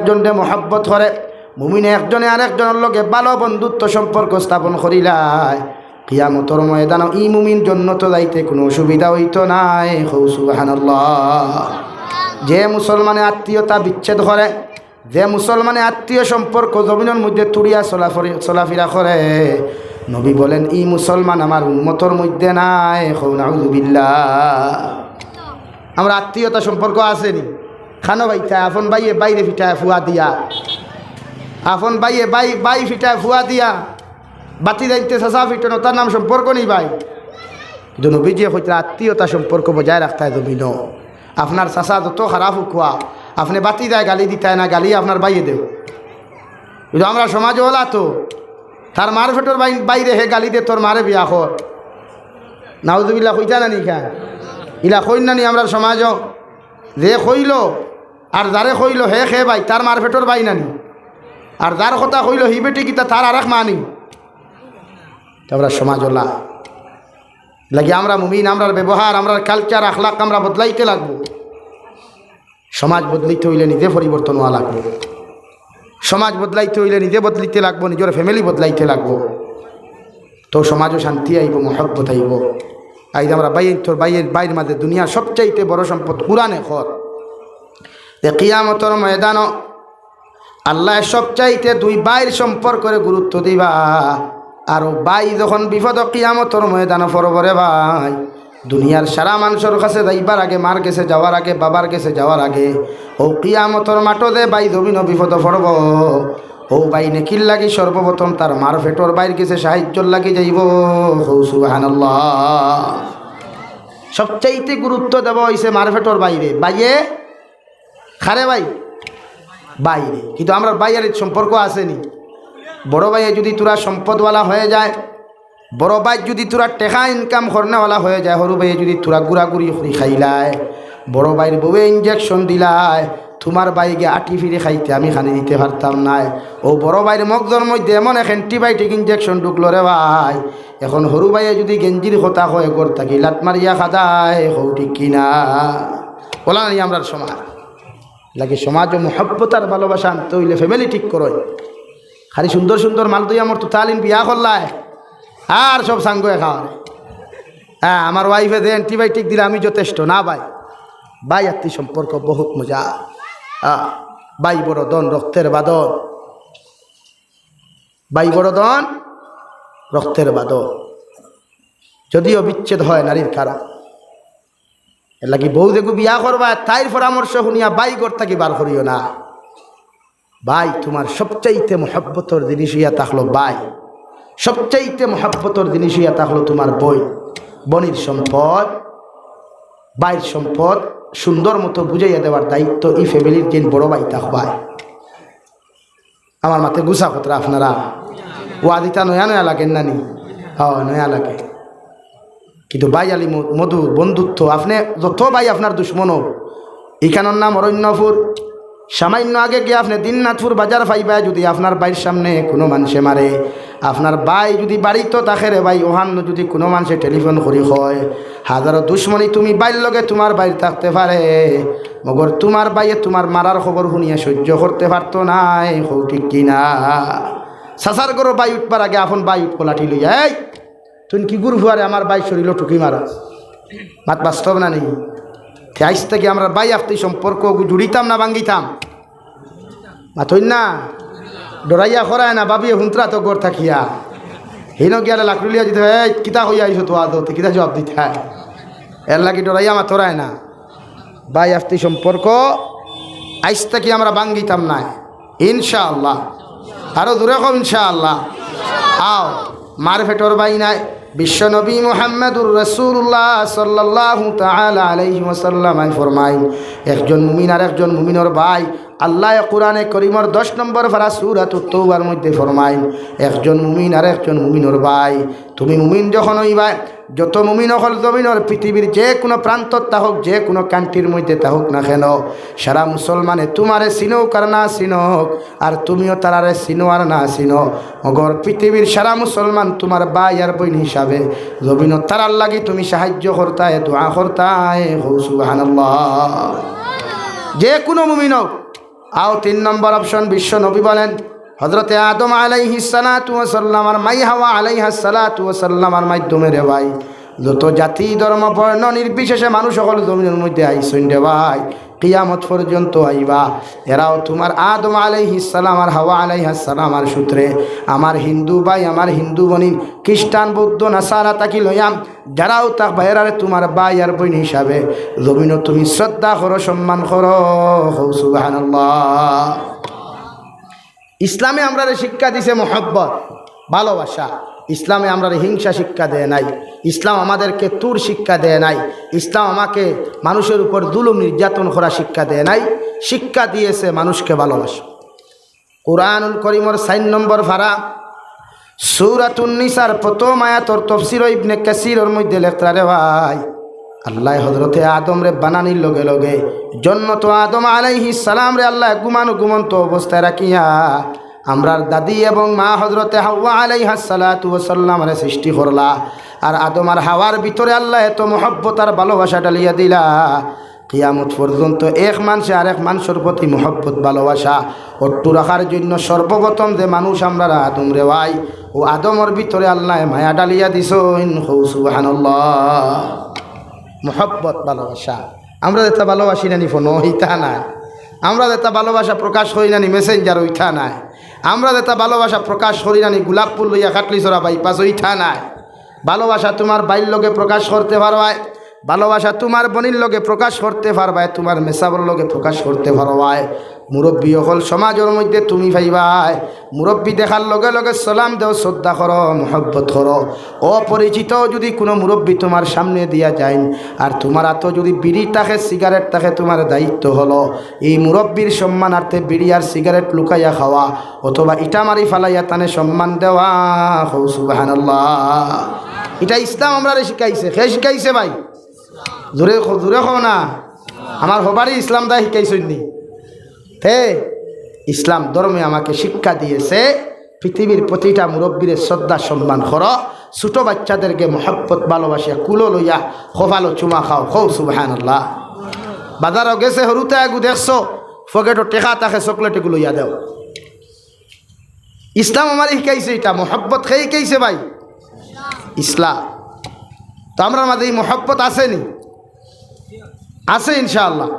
একজনকে মহব্বত করে, মুমিনে একজনে আরেকজনের লগে ভালো বন্ধুত্ব সম্পর্ক স্থাপন করিলায়, কিয়ামতের ময়দানে ই মুমিন জান্নাত যাইতে কোনো অসুবিধা হইতো নাই। সুবহানাল্লাহ। যে মুসলমানে আত্মীয়তা বিচ্ছেদ করে, যে মুসলমানে আত্মীয় সম্পর্ক জমিনের মধ্যে তুড়িয়া চলাফেরা করে, নবী বলেন ই মুসলমান আমার উম্মতর মধ্যে নাই। নাউযুবিল্লাহ। আমরা আত্মীয়তা সম্পর্ক আসেনি, খানো ভাইটায় আপন বাইয়ে বাইরে ফিটায় ফুয়া দিয়া, আপন বাইয়ে বাই ফিটায় ফুয়া দিয়া, বাতি যাইতে চাচা ফিটানো, তার নাম সম্পর্ক নেই ভাই। কিন্তু নবীজি হইতে আত্মীয়তা সম্পর্ক বজায় রাখতে হয় জমিন। আপনার চাচা যত খারাপ খুয়া, আপনি বাতি দেয় গালি দিতায় না, গালি আপনার বাইয়ে দেব। কিন্তু আমরা সমাজ ওলা তো তার মার ফেটোর বাইরে হে গালি দে তোর মারে বিয়া কর। নাউযুবিল্লাহ কইতা না নি খান ইলা কইন না নি আমরা সমাজ। যে কইল আর যারে কইল হে খে ভাই তার মার ফেটোর বাই নানি, আর যার কথা কইল হি বেটি কিতা তার আর এক মানি। আমরা সমাজ ওলা লাগি আমরা মুমিন, আমরার ব্যবহার, আমরার কালচার আখলাক আমরা বদলাইতে লাগবো। সমাজ বদলাইতে হইলে নিজে পরিবর্তন হওয়া লাগবে। সমাজ বদলাইতে হইলে নিজে বদলাইতে লাগবো, নিজের ফ্যামিলি বদলাইতে লাগবো। তো সমাজও শান্তি আইব, মহব্বত আইব। আইজ আমরা তোর বাইরের মাঝে দুনিয়ার সবচাইতে বড় সম্পদ কুরআনে খর। কিয়ামতের ময়দান আল্লাহ সবচাইতে দুই বাইর সম্পর্কের গুরুত্ব দিবা। আর বাই যখন বিপদ কিয়ামতের ময়দানে পড়বরে ভাই, দুনিয়ার সারা মানুষের কাছে যাইবার আগে, মার কাছে যাওয়ার আগে, বাবার কাছে যাওয়ার আগে, ও কিয়ামতের মাঠে দে বাই জমিন বিপদ পড়ব, ও বাই নেকির লাগি সর্বপ্রথম তার মার ফেটোর বাইর কাছে সাহায্য লাগি যাইব। সুবহানাল্লাহ। সবচাইতে গুরুত্ব দেব হইছে মার ফেটোর বাইরে, বাইয়ে খারে ভাই বাইরে। কিন্তু আমরা বাইয়ের সম্পর্ক আসেনি। বড় ভাইয়ে যদি তোরা সম্পদওয়ালা হয়ে যায়, বড় ভাই যদি তোরা টেকা ইনকাম করনেওয়ালা হয়ে যায়, সরু ভাইয়ে যদি তোরা গুড়াগুড়ি করে খাইলায়, বড় ভাইয়ের বউয়ে ইঞ্জেকশন দিলায়, তোমার বাইকে আটি ফিরে খাইতে আমি খানি দিতে পারতাম নাই। ও বড় ভাইয়ের মগজর মধ্যে এমন এক অ্যান্টিবায়োটিক ইঞ্জেকশন ঢুকলো রে ভাই, এখন সরু ভাইয়ে যদি গেঞ্জির কথা হয় গড় থাকি লাত মারিয়া খাদায়। হৌ ঠিক কিনা বলা নাই আমরা সমাজ লাগে। সমাজ ও মহব্বত আর ভালোবাসা আনতে হইলে ফ্যামিলি ঠিক করো। খালি সুন্দর সুন্দর মাল তুই আমার তো তালিম বিয়া করলায় আর সব সাঙ্গ খাওয়ার। হ্যাঁ, আমার ওয়াইফে যে অ্যান্টিবায়োটিক দিলে আমি যথেষ্ট না ভাই। ভাই আত্মীয় সম্পর্ক বহুত মজা। ভাই বড় দন রক্তের বাদন, ভাই বড় দন রক্তের বাদন। যদিও বিচ্ছেদ হয় নারীর কারণ, এর লাগি বউ দেখু বিয়া করবা তাইর পরামর্শ শুনিয়া বাই ঘর থাকি বার করিও না। ভাই তোমার সবচাইতে মহব্বতর জিনিস ইয়া থাকলো ভাই, সবচাইতে মহব্বতর জিনিস ইয়া থাকলো তোমার বই। বনির সম্পদ, বাইর সম্পদ সুন্দর মতো বুঝাইয়া দেওয়ার দায়িত্ব এই ফ্যামিলির যে বড় ভাই থাকবাই। আমার মাথায় গুছা খতরা আপনারা ওয়াদিতা নয়া নয়া লাগেন নানি? নয়া লাগে। কিন্তু ভাই আলী মধুর বন্ধুত্ব, আপনি যত ভাই আপনার দুশ্মনও, এখানোর নাম অরণ্যপুর। সামান্য আগে গিয়ে আপনি দিননাথপুর বাজার পাইবা, যদি আপনার বাইর সামনে কোনো মানুষে মারে, আপনার ভাই যদি বাড়িতে থাকে রে ভাই, ওহান যদি কোনো মানুষে টেলিফোন করি হয়, হাজারো দুশ্মনী তুমি বাইর লগে তোমার বাইর থাকতে পারে, মগর তোমার বাইয়ে তোমার মারার খবর শুনিয়ে সহ্য করতে পারতো নাই। হৌ ঠিক কিনা? সাসার করো বাই উঠবার আগে আপন বাই উঠবো লাঠি লইয়া, এই তুই কি গুরু হুয়ারে আমার বাই শরীর টুকি মারা, মাত বাস্তব না নেই। আইস থেকে আমরা বাই আফতি সম্পর্ক জুড়িতাম না ভাঙ্গিতাম, মাথই না ডরাইয়া খরায় না বাবিয়ে হুন্তরা তো গড় থাকিয়া হিন গিয়ালে লাকড়ুলিয়া দিতে হয়, কিতা হইয়া আইসো তো আদৌ কিতা জবাব দিতে হয়, এর লাগি ডরাইয়া মাথরায় না। বাই আফতি সম্পর্ক আইস থেকে আমরা ভাঙ্গিতাম না ইনশাআল্লাহ। আরো দূরে কম ইনশাআল্লাহ। আও মার ফেটর বাই নাই বিশ্বনবী মুহাম্মদুর রাসূলুল্লাহ সাল্লাল্লাহু তাআলা আলাইহি ওয়াসাল্লাম ফরমাই, একজন মুমিন আর একজন মুমিনের ভাই। আল্লাহ কোরআনে করিমর 10 নম্বর পারা সূরাতুত তাওবার মধ্যে ফরমাই, একজন মুমিন আর একজন মুমিনের ভাই। তুমি মুমিন যখন হইবা, যত মুমিন হল জমিনের পৃথিবীর যে কোনো প্রান্তত থাকুক, যে কোনো কান্ট্রির মধ্যে থাকুক না কেন, সারা মুসলমানে তোমারে চিনোক আর না চিনোক, আর তুমিও তারারে চিনো আর না চিনো, মগর পৃথিবীর সারা মুসলমান তোমার ভাই আর বোন হিসাবে জমিন তারার লাগি তুমি সাহায্য করতায়, দোয়া করতায়। সুবহানাল্লাহ। যে কোনো মুমিন হোক, আও 3 নম্বর অপশন বিশ্ব নবী বলেন হযরতে আদম আলাইহিস সালাতু ওয়াস সালাম আর মাই হাওয়া আলাইহাস সালাতু ওয়াস সালামের মাধ্যমে রে ভাই যত জাতি ধর্ম বর্ণ নির্বিশেষে মানুষ সকল জমিনের মধ্যে আইসুন রে ভাই কিয়ামত পর্যন্ত আইবা এরাও তোমার আদম আলাইহিস সালাম আর হাওয়া আলাইহাস সালামের সূত্রে আমার হিন্দু ভাই আমার হিন্দু বোন খ্রিস্টান বৌদ্ধ নাসারা তাকি লইয়াম যারাও তাক বাইরারে তোমার ভাই আর বোন হিসাবে জমিনও তুমি শ্রদ্ধা করো সম্মান করো সুবহানাল্লাহ। ইসলামে আমরা শিক্ষা দিছে মহব্বত ভালোবাসা। ইসলামে আমরা হিংসা শিক্ষা দেয় নাই। ইসলাম আমাদেরকে তুর শিক্ষা দেয় নাই। ইসলাম আমাকে মানুষের উপর জুলুম নির্যাতন করা শিক্ষা দেয় নাই। শিক্ষা দিয়েছে মানুষকে ভালোবাসা। কুরআনুল কারীমের 4 নম্বর পারা সূরাতুন নিসার প্রথম আয়াতের তাফসীর ইবনে কাসীরের মধ্যে লেখা রে ভাই আল্লাহ হযরতে আদম রে বানানির লগে লগে জন্নত আদম আলাইহিস সালাম রে আল্লাহ ঘুমন্ত অবস্থায় রাখিয়া আমরার দাদি এবং মা হযরতে হাওয়া আলাইহাস সালাতু ওয়াস সালামের সৃষ্টি করলা। আর আদম আর হাওয়ার ভিতরে আল্লাহ এত মহব্বত আর ভালোবাসা ডালিয়া দিলা কিয়ামত পর্যন্ত এক মানুষে আর এক মানুষের প্রতি মহব্বত ভালোবাসা অট্টু রাখার জন্য সর্বপ্রথম যে মানুষ আমরা আদম রে ভাই ও আদমের ভিতরে আল্লাহ মায়া ডালিয়া দিছেন সুবহানাল্লাহ। মহব্বত ভালোবাসা আমরা যেটা ভালোবাসি না নি ফোন হইতা নাই। আমরা যেটা ভালোবাসা প্রকাশ করি না নি মেসেঞ্জার হইতা নাই। আমরা যেটা ভালোবাসা প্রকাশ করি না নি গোলাপ ফুল লইয়া খাটলি চড়া বাইপাস হইতা নাই। ভালোবাসা তোমার বাইর লগে প্রকাশ করতে পারবায়, ভালোবাসা তোমার বনির লগে প্রকাশ করতে পারবায়, তোমার মেসাবর লগে প্রকাশ করতে পারবায়। মুরব্বী হল সমাজের মধ্যে তুমি ভাইবাই মুরব্বী দেখার লগে লগে সালাম দেও, শ্রদ্ধা করো, মহব্বত করো। অপরিচিত যদি কোনো মুরব্বী তোমার সামনে দিয়া যায় আর তোমার হাতে যদি বিড়ি থাকে সিগারেট থাকে তোমার দায়িত্ব হলো এই মুরব্বীর সম্মানার্থে বিড়ি আর সিগারেট লুকাইয়া খাওয়া অথবা ইটা মারি ফালাইয়া তানে সম্মান দেওয়া। সুবহানাল্লাহ। এটা ইসলাম আমরা শিখাইছে। কে শিখাইছে ভাই? জোরে জোরে খাও না। আমার হবারই ইসলাম দা শিখাইছনি। হে ইসলাম ধর্মে আমাকে শিক্ষা দিয়েছে পৃথিবীর প্রতিটা মুরব্বীর শ্রদ্ধা সম্মান করো, ছোটো বাচ্চাদেরকে মহব্বত ভালোবাসিয়া কুলো লইয়া খোফালো চুমা খাও। খৌ সুবহানাল্লাহ। বাজারও গেছে হরুতে আগু দেখছো ফকেটও টেকা তাকে চকলেটে লইয়া দেও। ইসলাম আমার শিখাইছে এটা মহব্বত খেয়ে শিখাইছে ভাই ইসলাম। তো আমরা মাঝে এই মহব্বত আসেনি? আছে ইনশাআল্লাহ।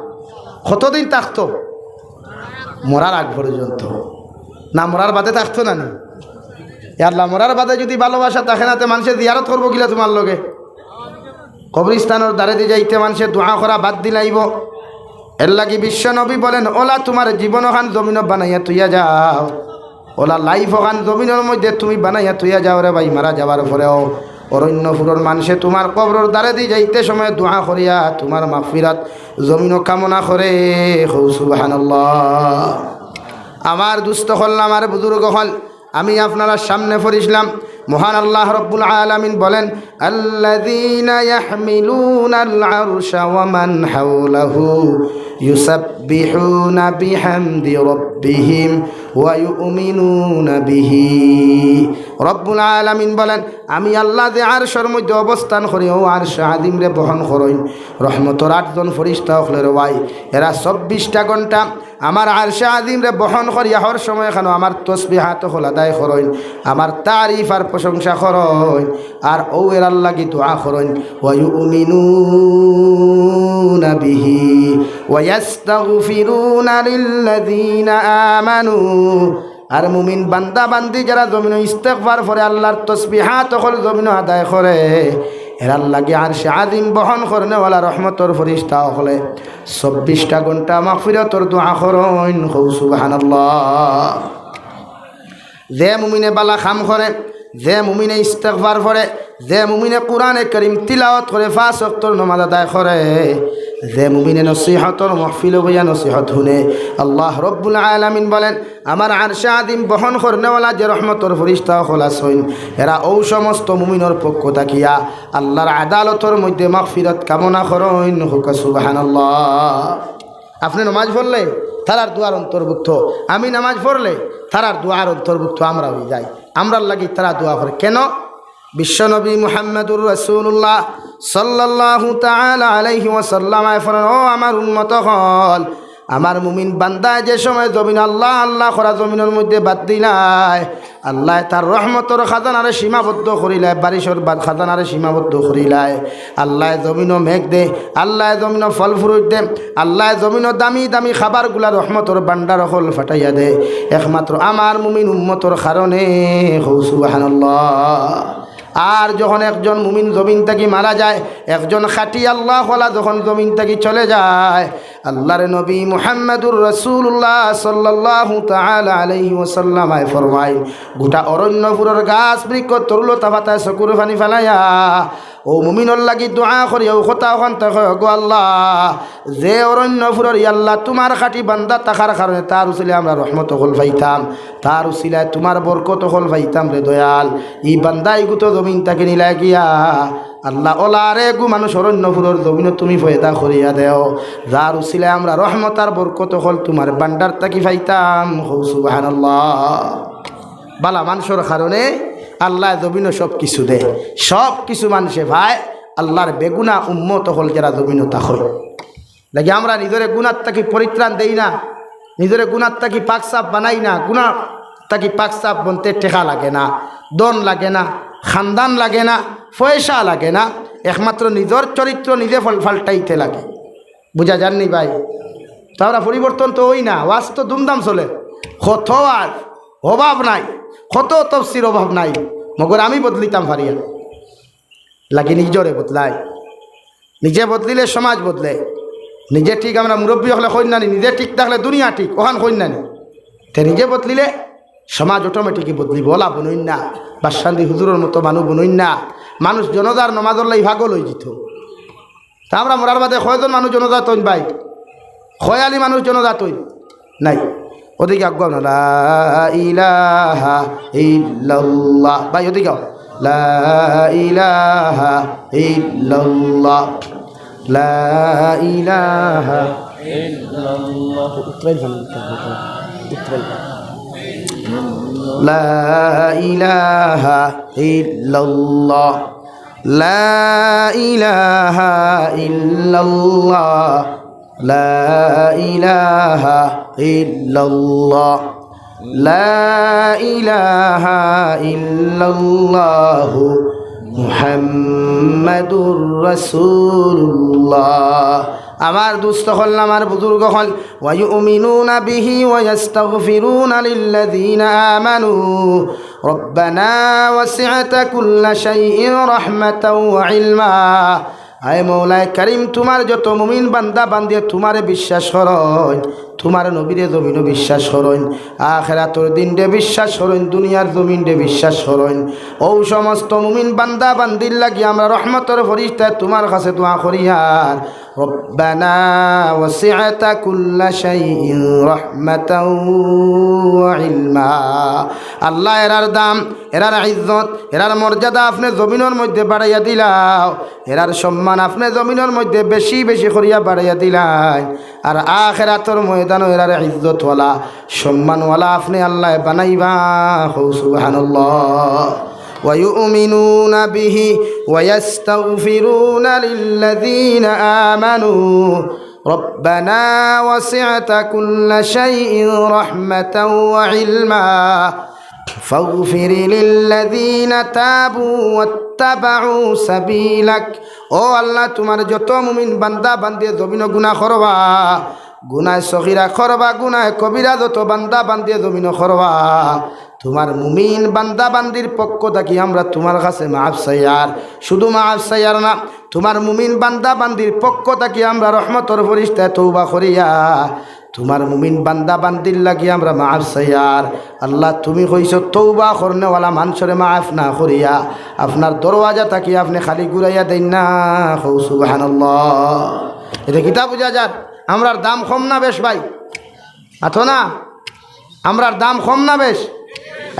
কতদিন থাকতো? মরার আগ পর্যন্ত না মরার বাদে থাকতো না নি? আল্লাহ মরার বাদে যদি ভালোবাসা থাকে না তো মানুষের জিয়ারত করবো কিলা তোমার লগে? কবরস্থানের দ্বারে দিয়ে যাইতে মানুষের দোয়া করা বাদ দিলাইব। এর লাগি বিশ্ব নবী বলেন ওলা তোমার জীবন ওখান জমিন বানাইয়া তুইয়া যাও, ওলা লাইফ ওখান জমিনের মধ্যে তুমি বানাইয়া তুইয়া যাও রে ভাই। মারা যাবার পরেও অরণ্যপুরের মানুষে তোমার কবরের দ্বারে দিয়ে যাইতে সময় দোয়া করিয়া তোমার মাগফিরাত জমিনও কামনা করে। সুবহানাল্লাহ। আমার দুস্থ হল আমার বুজুর্গ হল আমি আপনারা সামনে পড়িছিলাম মহান আল্লাহ রব্বুল আলামিন বলেন আল্লাযীনা ইয়াহমিলুনাল আরশা ওয়া মান হাওলাহু ইউসাব্বিহুনা বিহামদি রাব্বিহিম ওয়া ইউমিনুনা বিহি। রব্বুল আলামিন বলেন আমি আল্লাহ যে আরশের মধ্যে অবস্থান করি ও আরশ আযীম রে বহন করেন রহমতের 8 জন ফেরেশতা হলের ভাই এরা 24টা ঘন্টা আমার আরশে আযীম রে বহন করিয়া হর সময় এখানে আমার তসবিহাত হল আদায় করেন, আমার তারিফ আর প্রশংসা করেন আর ও এর আল্লাহকে দোয়া করেন। ওয়া ইউমিনুনা বিহি ওয়া ইস্তাগফিরুনা লিল্লাযীনা আমানু। আর মুমিন বান্দা বান্দি যারা জমিন ইস্তেগফার করে আল্লাহর তসবিহাত হল জমিন আদায় করে এর আল্লাহকে আরশে আযীম বহন করনে ওয়ালা রহমতর ফেরেশতা হলে 24টা ঘন্টা মাগফিরাতর দোয়া করেন। সুবহানাল্লাহ। যে মুমিনে বালা কাম করে, যে মুমিনে ইস্তেগফার করে, যে মুমিনে কোরআনে কারীম তিলাওয়াত করে 5 ওয়াক্তের নামাজ আদায় করে, যে মুমিনে নসিহতর মাহফিল বইয়া নসিহত শুনে আল্লাহ রব্বুল আলামিন বলেন আমার আরশে আযীম বহন করনেওয়ালা যে রহমতর ফেরেশতা খলাস হইন এরা ও সমস্ত মুমিনের পক্ষ থাকিয়া আল্লাহর আদালতর মধ্যে মাগফিরাত কামনা করেন। সুবহানাল্লাহ। আপনি নামাজ পড়লে তারার দুয়ার অন্তর্ভুক্ত, আমি নামাজ পড়লে তারার দুয়ার অন্তর্ভুক্ত আমরা হয়ে যাই। আমরার লাগি তারা দোয়া করে কেন? বিশ্বনবী মুহাম্মদুর রাসূলুল্লাহ সাল্লাল্লাহু তাআলা আলাইহি ওয়াসাল্লাম ফরমান ও আমার উম্মত হল আমার মুমিন বান্দায় যে সময় জমিন আল্লাহ আল্লাহ করা জমিনের মধ্যে বাদ দিলাই, আল্লাহ তার রহমতর খাজানারে সীমাবদ্ধ করিলায়, বারিশর খাজানারে সীমাবদ্ধ করিলায়। আল্লাহ জমিনও মেঘ দে, আল্লাহ জমিনও ফল ফুরুট দে, আল্লাহ জমিনও দামি দামি খাবারগুলা রহমতর বান্ডার হল ফাটাইয়া দে, একমাত্র আমার মুমিন উম্মতর কারণে। সুবহানাল্লাহ। আর যখন একজন মুমিন জমিন থেকে মারা যায়, একজন খাঁটি আল্লাহ ওয়ালা যখন জমিন থেকে চলে যায়, আল্লাহর নবী মুহাম্মদুর রাসূলুল্লাহ সাল্লাল্লাহু তাআলা আলাইহি ওয়াসাল্লাম ফরমায়, গোটা অরণ্যপুরের গাছ বৃক্ষ তরুলতা পাতায় চকুর পানি ফেলাইয়া ও মুমিনর লাগি দোয়া করি ও কথা ওখান থেকে গো আল্লাহ, যে অরণ্যপুরের আল্লাহ তোমার খাঁটি বান্দা থাকার কারণে তার উসিলায় আমরা রহমত হল পাইতাম, তার উসিলায় তোমার বরকত হল পাইতাম রে দয়াল। এই বান্দা এগুতো জমিন তাকে নিলাই গিয়া আল্লাহ ওলারে গু মানুষ অরণ্যপুরের জমিন তুমি ফয়দা করিয়া দেও, যার উসিলায় আমরা রহমত আর বরকত হল তোমার বান্দার তাকি পাইতাম। সুবহানাল্লাহ। বালা মানুষের কারণে আল্লাহ জমিনও সব কিছু দে, সব কিছু মানুষে ভাই আল্লাহর বেগুনা উম্মত হল যারা জমিনও তা হল লাগে। আমরা নিজের গুণার তাকি পরিত্রাণ দেই না, নিজের গুণার তাকি পাক সাপ বানাই না, গুণা তাকি পাক সাপ বনতে টেকা লাগে না, দন লাগে না, খানদান লাগে না, পয়সা লাগে না, একমাত্র নিজের চরিত্র নিজে ফাল্টাইতে লাগে। বুঝা যাননি ভাই? তারা পরিবর্তন তো ওই না, ওয়াজ তো দুমদাম চলে, কত আর অভাব নাই, কত তফসির অভাব নাই, মগর আমি বদলিতাম পারিয়া লাগে নিজরে বদলাই। নিজে বদলিলে সমাজ বদলে, নিজে ঠিক আমরা মুরব্বী হলে কন্যানি, নিজে ঠিক থাকলে দুনিয়া ঠিক, ওখান কন্যানি তে নিজে বদলিলে সমাজ অটোমেটিকই বদলিব। ওলা বনইন না, বাদশান্দি হুজুরের মতো মানুষ বনইন না, মানুষ জনতার নমাজল্লাই ভাগল হয়ে যেত। তা আমরা মরার বাদে কয়জন মানুষ জনজাত হইন ভাই? খয়ালি মানুষ জনজাত হইন নাই। ওদিকে আগ না লা ইলাহা ইল্লাল্লাহ ভাই, ওদিকে লা ইলাহা ইল্লাল্লাহ, লা ইলাহা ইল্লাল্লাহ, লা ইলাহা ইল্লাল্লাহ, লা ইলাহা ইল্লাল্লাহ, লা ইলাহা ইল্লাল্লাহ, লা ইলাহা ইল্লাল্লাহু মুহাম্মাদুর রাসূলুল্লাহ। আমার দুস্থ হল, আমার বুজুর্গ হল, ওয়া ইউমিনুনা বিহি ওয়া ইস্তাগফিরুনা লিল্লাযিনা আমানু রব্বানা ওয়াসি'তা কুল্লা শাইইন রাহমাতাও ওয়া ইলমা। আয় মৌলায় করিম, তোমার যত মুমিন বান্দা বান্দিয়ে তোমারে বিশ্বাস করন, তোমার নবীরে জমিনও বিশ্বাস করন, আখিরাতের দিনরে বিশ্বাস করন, দুনিয়ার জমিনরে বিশ্বাস করন। ও সমস্ত মুমিন বান্দা বান্দির লাগি আমরা রহমতের ফরিস্তায় তোমার কাছে দোয়া করি, আর রব্বানা ওয়াসি'তা কুল্লা শাইইন রাহমাতাও ওয়া ইলমা। আল্লাহ এরার দাম, এরার ইজ্জত, এরার মর্যাদা আপনি জমিনের মধ্যে বাড়াইয়া দিলাও, এরার সম্মান আপনি জমিনের মধ্যে বেশি বেশি করিয়া বাড়াইয়া দিলাই, আর আখিরাতের ময়দানও এরার ইজ্জতওয়ালা সম্মানওয়ালা আপনি আল্লাহ বানাইবা। সুবহানাল্লাহ। ويؤمنون به ويستغفرون للذين آمنوا ربنا وسعت كل شيء رحمة وعلما فاغفر للذين تابوا واتبعوا سبيلك. ও আল্লাহ, তোমার যত মুমিন বান্দা বান্দি জমিন গুনাহ করবা, গুনাহ সগীরা করবা, গুনাহ কবিরা যত বান্দা বান্দি জমিন করবা, তোমার মুমিন বান্দা বান্দির পক্ষ থাকি আমরা তোমার কাছে মাফ চাইয়ার, শুধু মাফ চাইয়ার না, তোমার মুমিন বান্দা বান্দির পক্ষ থাকি আমরা রহমতর ফরিস্তায় তওবা করিয়া তোমার মুমিন বান্দা বান্দির লাগি আমরা মাফ চাইয়ার। আল্লাহ, তুমি কইছো তওবা করনেওয়ালা মানুষরে মাফ না করিয়া আপনার দরওয়াজা থাকি আপনি খালি ঘুরাইয়া দেন না। সুবহানাল্লাহ। এটা কিতা বুঝা যার আমরার দাম কম না বেশ ভাই? আতো না, আমরার দাম কম না বেশ?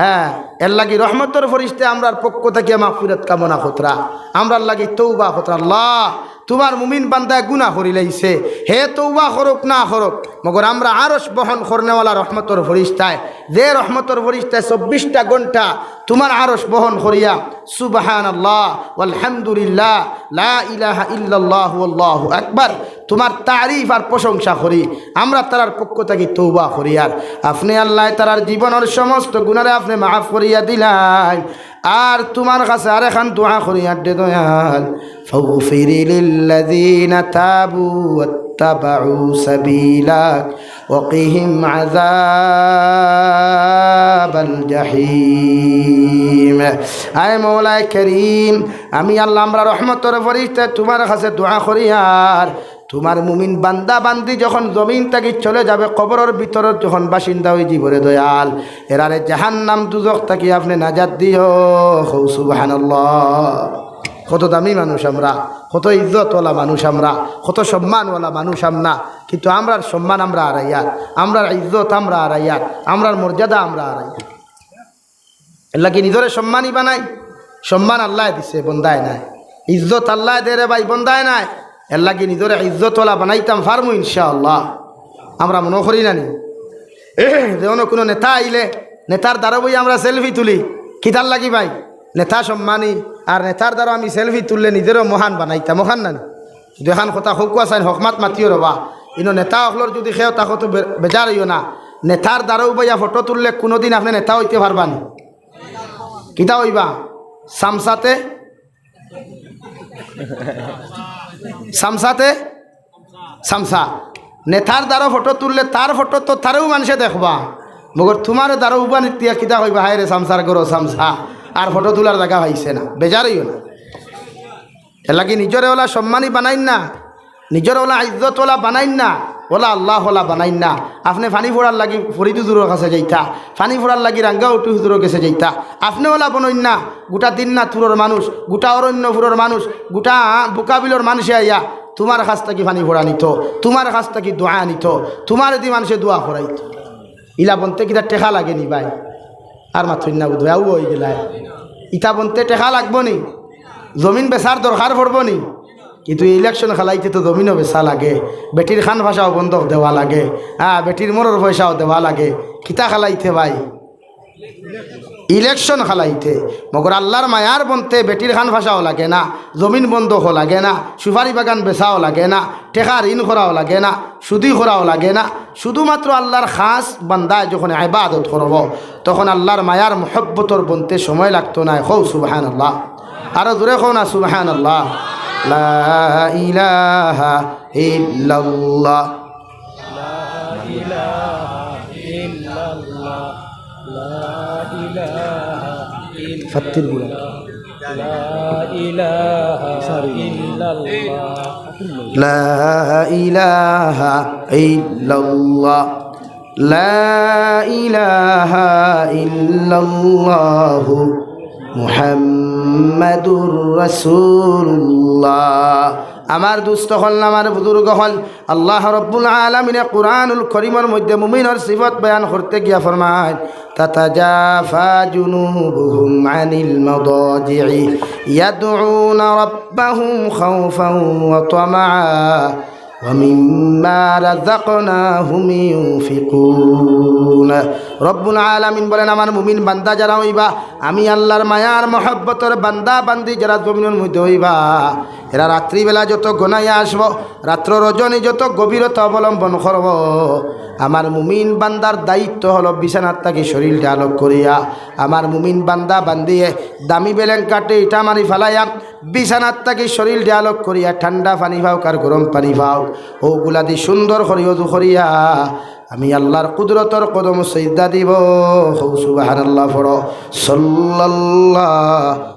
হ্যাঁ, এর লাগি রহমতের ফরিস্তে আমরার পক্ষ থেকে মাগফিরাত কামনা খতরা, আমরার লাগি তওবা খতরা। আল্লাহ, তোমার মুমিন বান্দায় গুনাহ করি লাইছে, হে তওবা করুক না করুক, মগর আমরা আরশ বহন করনেওয়ালা রহমতের ফরিস্তায় যে রহমতর ফরিস্তায় 24টা ঘন্টা তোমার আরশ বহন করিয়া সুবহানাল্লাহ আলহামদুলিল্লাহ লা ইলাহা ইল্লাল্লাহু আল্লাহু আকবার তোমার তারিফ আর প্রশংসা করি। আমরা তারার পক্ষ থেকে তওবা করি আর আপনি আল্লাহ তারার জীবনের সমস্ত গুনারে আপনি মাফ করিয়া দিলেন। আর তোমার কাছে আর এখন দোয়া করি আর দে দয়াল ফাগফিরি লিল্লাযিনা তাবু ওয়াত্তাবাউ সাবিলাক ওয়াকিহিম আযাবাল জাহিম। আয় মওলা করিম, আমি আল্লাহ আমরা রহমতের ফরিস্তা তোমার কাছে দোয়া করি আর তোমার মুমিন বান্দা বান্দি যখন জমিন থেকে চলে যাবে কবরের ভিতরে যখন বাসিন্দা হয়ে জীবনে দয়াল এরারে জাহান্নাম দুজখ থেকে আপনি নাজাত দিও। সুবহানাল্লাহ। কত দামি মানুষ আমরা, কত ইজ্জতওয়ালা মানুষ আমরা, কত সম্মানওয়ালা মানুষ আমরা, কিন্তু আমরার সম্মান আমরা আড়াইয়ার, আমরার ইজ্জত আমরা আড়াইয়ার, আমরার মর্যাদা আমরা আড়াইয়ার। এল্লা কি নিজরে সম্মানই বানাই? সম্মান আল্লাহ দিছে, বন্দায় নাই। ইজ্জত আল্লাহ দে রে ভাই, বন্দায় নাই। এর লাগে নিজরে ইজ্জতওয়ালা বানাইতাম ফার্মু ইনশাআল্লাহ। আমরা মনে করি না নি যেন কোনো নেতা আইলে নেতার দ্বারা বই আমরা সেলফি তুলি, কিতার লাগি ভাই? নেতা সম্মানী আর নেতার দ্বারা আমি সেলফি তুললে নিজেরও মহান বানাইতাম, মহান না? যদি এখন কথা হকুয়া চাই হকমাত মাতিও রবা, ইনো নেতা হকলর যদি খেয়েও তাকে তো বেজার হইও না। নেতার দ্বারাও বইয়া ফটো তুললে কোনোদিন আপনি নেতা হইতে পারবানি। কিতা হইবা? সামসাতে সামসাতে সামসা। নেতার দ্বারা ফটো তুললে তার ফটো তো তারেও মানুষে দেখবা, মগর তোমার দ্বারা উবা নিতিয়া কিতা হইবা? হায় রে সামসার করো সামসা, আর ফটো তোলার জায়গা পাইছে না, বেজার হইও না। এর লাগে নিজরে ওলা সম্মানী বানাইন না, নিজের ওলা ইজ্জতওয়ালা বানাইন না, ওলা আল্লাহ ওলা বানাইন না। আপনি ফানি ফোড়ার লাগি ফরিদ হুজুরের কাছে যাইতা, ফানি ফোড়ার লাগি রাঙ্গা উটু হুজুরের কাছে যাইতা, আপনি ওলা বনইন না। গোটা দিন না তুরোর মানুষ, গোটা অরণ্যপুরের মানুষ, গোটা বুকাবিলর মানুষে আইয়া তোমার কাছ থেকে ফানি ফোড়া নিত, তোমার কাছ থেকে দোয়া নিত, তোমার যদি মানুষে দোয়া ফোড়াইত। ইলা বনতে কিতা টেকা লাগে নি ভাই? আর মাথুন না বুধ হয়ে গেলায় ইটা বনতে টেকা লাগবো নি, জমিন বেচার দরকার পড়বো নি। কিন্তু ইলেকশন খেলাইতে তো জমিনও বেচা লাগে, বেটির খান ভাষাও বন্ধক দেওয়া লাগে, বেটির মরর পয়সাও দেওয়া লাগে। কিতা খেলাইতে ভাই? ইলেকশন খেলাইতে। মগর আল্লাহর মায়ার বনতে বেটির খান ভাষাও লাগে না, জমিন বন্ধকও লাগে না, সুপারি বাগান বেচাও লাগে না, টেকা ঋণ করাও লাগে না, সুদি করাও লাগে না। শুধুমাত্র আল্লাহর খাস বান্দায় যখন ইবাদত করব তখন আল্লাহর মায়ার মহব্বতর বনতে সময় লাগতো না। খৌ সুবহানাল্লাহ, আরো জোরে খৌ না সুবহানাল্লাহ। লা ইলাহা ইল্লাল্লাহ, লা ইলাহা ইল্লাল্লাহ, লা ইলাহা ইল্লাল্লাহ, ফাত্তির বুলা, লা ইলাহা ইল্লাল্লাহ, লা ইলাহা ইল্লাল্লাহ, লা ইলাহা ইল্লাল্লাহ মুহাম্মাদুর রাসূলুল্লাহ। আমার দুস্থ হল, আমার বুজুর্গ হল, আল্লাহ রব্বুল আলামিনে কুরআনুল কারীমের মধ্যে মুমিনের সিফত বয়ান করতে গিয়া ফরমায় তাতাজাফা জুনুবুহুম আনিল মাদাজি'i ইয়াদউনা রাব্বাহুম খাওফান ওয়া তামাআ ওয়া মিম্মা রাযাকনাহুম ইউনফিকুন। রব্বুল আলামিন বলেন আমার মুমিন বান্দা যারা হইবা, আমি আল্লাহর মায়ার মহব্বতের বান্দা বান্দি যারা জমিনের মধ্যে হইবা, এরা রাত্রিবেলা যত গনাইয়া আসব, রাত্র রজনী যত গভীরতা অবলম্বন করব, আমার মুমিন বান্দার দায়িত্ব হলো বিছানার তাকে শরীরটা আলোক করিয়া, আমার মুমিন বান্দা বান্দিয়ে দামি বেলেন কাটে ইটা মারি ফেলাইয়া বিছানার তাকে শরীরটা আলোক করিয়া ঠান্ডা পানি পাও কার গরম পানি পাও, ওগুলা দি সুন্দর করিয়া অজু করিয়া আমি আল্লাহর কুদরতর কদম সিজদা দিব। সুবহানাল্লাহ পড়ো, সাল্লাল্লাহু